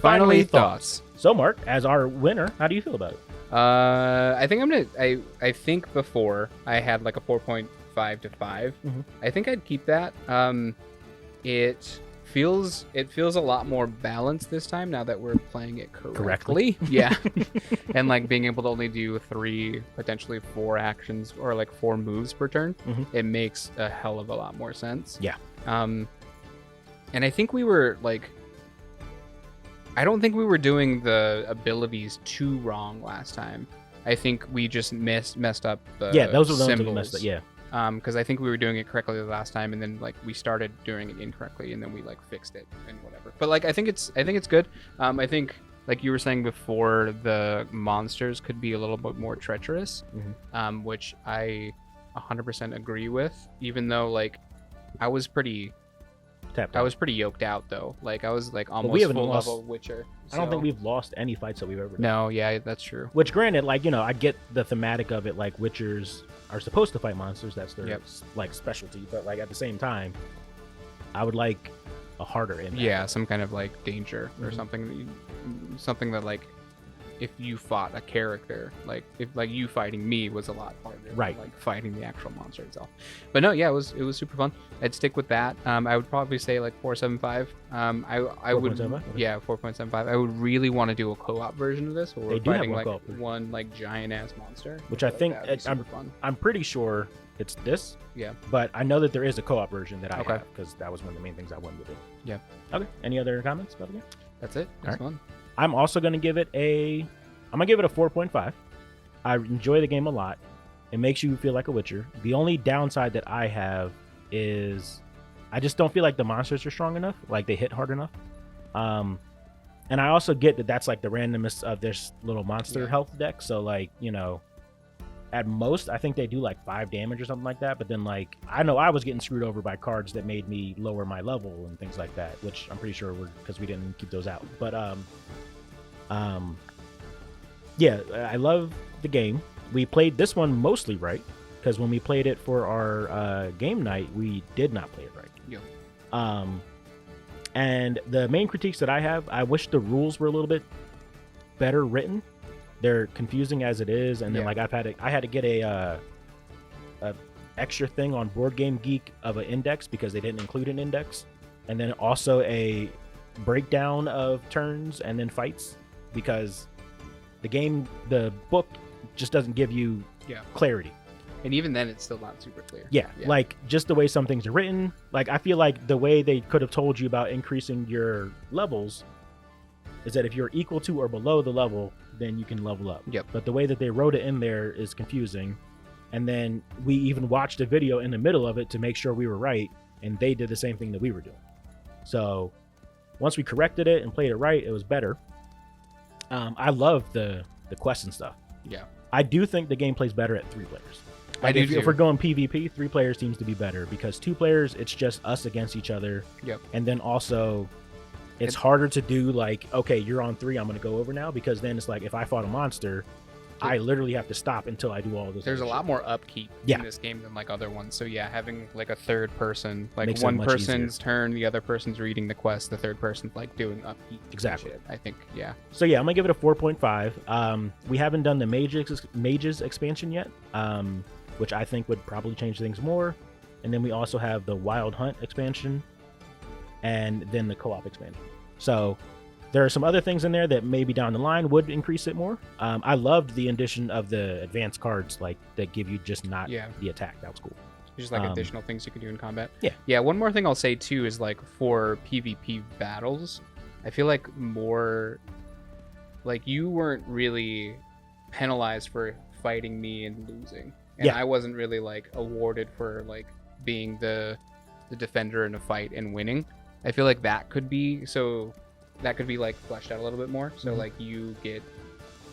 Finally, thoughts. So, Mark, as our winner, how do you feel about it? I think I'm gonna. I think before I had like a 4.5 to 5. Mhm. I think I'd keep that. It feels a lot more balanced this time now that we're playing it correctly. Yeah, and like being able to only do 3, potentially 4 actions or like 4 moves per turn. Mhm. It makes a hell of a lot more sense. Yeah. And I think we were like. I don't think we were doing the abilities too wrong last time. I think we just messed up the those were the ones that symbols. we messed up. Yeah. Because I think we were doing it correctly the last time, and then like we started doing it incorrectly, and then we like fixed it and whatever. But like I think it's good. I think like you were saying before, the monsters could be a little bit more treacherous, which I 100% agree with. Even though like I was pretty yoked out though. Like I was like almost full level Witcher. I don't think we've lost any fights that we've ever done. No, yeah, that's true. Which, granted, like, you know, I get the thematic of it. Like, Witchers are supposed to fight monsters. That's their like specialty. But like at the same time, I would like a harder impact. Yeah, some kind of like danger or something that like if you fought a character, like if like you fighting me was a lot harder right than, like fighting the actual monster itself. But no, yeah, it was super fun. I'd stick with that. I would probably say like 4.75. I would 4.75? yeah, 4.75. I would really want to do a co-op version of this where we're fighting like one like giant ass monster, which I think fun. I'm pretty sure it's this. Yeah, but I know that there is a co-op version that I have because that was one of the main things I wanted to do. Yeah. Okay. Any other comments about the game? That's it. That's fun. I'm also going to give it a 4.5. I enjoy the game a lot. It makes you feel like a Witcher. The only downside that I have is I just don't feel like the monsters are strong enough, like they hit hard enough. And I also get that that's like the randomness of this little monster health deck. So like, you know, at most I think they do like 5 damage or something like that. But then like I know I was getting screwed over by cards that made me lower my level and things like that, which I'm pretty sure were because we didn't keep those out. But yeah, I love the game. We played this one mostly right because when we played it for our game night, we did not play it right. Yeah. And the main critiques that I have, I wish the rules were a little bit better written. They're confusing as it is, and then like I had to get a extra thing on Board Game Geek of an index because they didn't include an index, and then also a breakdown of turns and then fights because the book just doesn't give you clarity. And even then, it's still not super clear. Yeah, like just the way some things are written. Like I feel like the way they could have told you about increasing your levels is that if you're equal to or below the level, then you can level up. Yep. But the way that they wrote it in there is confusing. And then we even watched a video in the middle of it to make sure we were right, and they did the same thing that we were doing. So once we corrected it and played it right, it was better. I love the quests and stuff. Yeah. I do think the game plays better at 3 players. Like if we're going PvP, 3 players seems to be better because 2 players, it's just us against each other. Yep. And then also, it's harder to do like, okay, you're on 3, I'm going to go over now, because then it's like if I fought a monster, I literally have to stop until I do all this. There's a lot more upkeep in this game than like other ones. So yeah, having like a third person, like makes one person's turn, the other person's reading the quest, the third person's like doing upkeep. Exactly. Shit, I think, yeah. So yeah, I'm gonna give it a 4.5. We haven't done the mages expansion yet, which I think would probably change things more. And then we also have the Wild Hunt expansion, and then the co-op expansion. So there are some other things in there that maybe down the line would increase it more. I loved the addition of the advanced cards, like that give you just not the attack. That was cool. Just like additional things you can do in combat. Yeah. Yeah. One more thing I'll say too is like for PvP battles, I feel like more like you weren't really penalized for fighting me and losing, and I wasn't really like awarded for like being the defender in a fight and winning. I feel like that could be like fleshed out a little bit more. So like you get,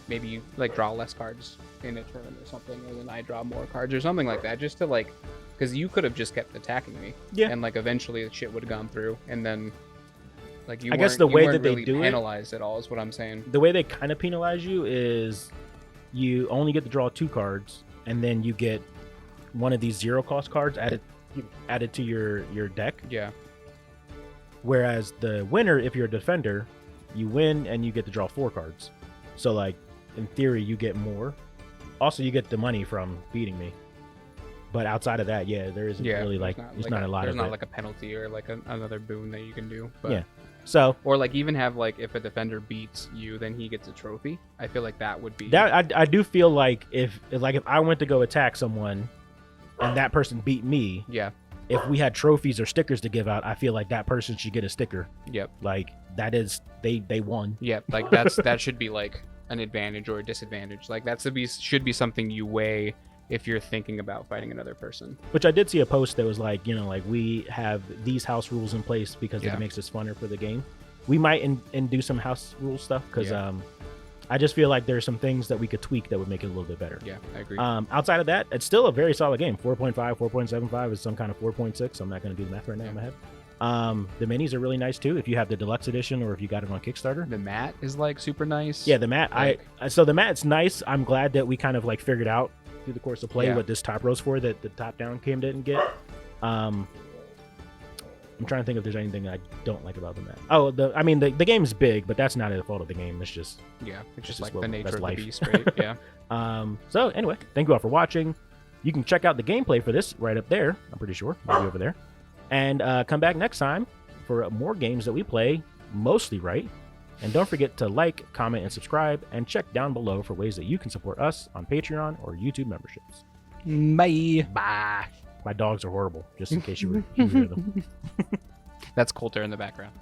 maybe you like draw less cards in a turn or something, or then I draw more cards or something like that, just to like, because you could have just kept attacking me, and like eventually the shit would have gone through, and then like you. I guess the way that they do penalized at all is what I'm saying. The way they kind of penalize you is you only get to draw 2 cards, and then you get one of these 0-cost cards added to your deck. Yeah. Whereas the winner, if you're a defender, you win and you get to draw 4 cards. So like in theory you get more. Also you get the money from beating me. But outside of that, yeah, there isn't really like there's not a lot of There's not it. like a penalty or like another boon that you can do. But, Yeah. So or like even have like if a defender beats you, then he gets a trophy. I feel like that would be that I do feel like if I went to go attack someone and that person beat me, Yeah. if we had trophies or stickers to give out, I feel like that person should get a sticker. Yep. Like that is they won. Yep. Like that should be like an advantage or a disadvantage. Like should be something you weigh if you're thinking about fighting another person. Which I did see a post that was like, like we have these house rules in place because Yeah. it makes us funner for the game. We might and do some house rule stuff because Yeah. I just feel like there's some things that we could tweak that would make it a little bit better. Yeah, I agree. Outside of that, it's still a very solid game. 4.5, 4.75 is some kind of 4.6. I'm not going to do the math right now in my head. The minis are really nice too if you have the deluxe edition or if you got it on Kickstarter. The mat is like super nice. Yeah, the mat. Like- So the mat's nice. I'm glad that we kind of like figured out through the course of play Yeah. what this top row's for that the top down cam didn't get. I'm trying to think if there's anything I don't like about the mat. Oh, the game's big, but that's not a fault of the game. It's just Yeah, it's just just like what- the nature that's of life. the beast, right? Yeah. So anyway, thank you all for watching. You can check out the gameplay for this right up there. I'm pretty sure maybe over there, and come back next time for more games that we play mostly right. And don't forget to like, comment, and subscribe, and check down below for ways that you can support us on Patreon or YouTube memberships. Bye. Bye. My dogs are horrible, just in case you hear them. That's Coulter in the background.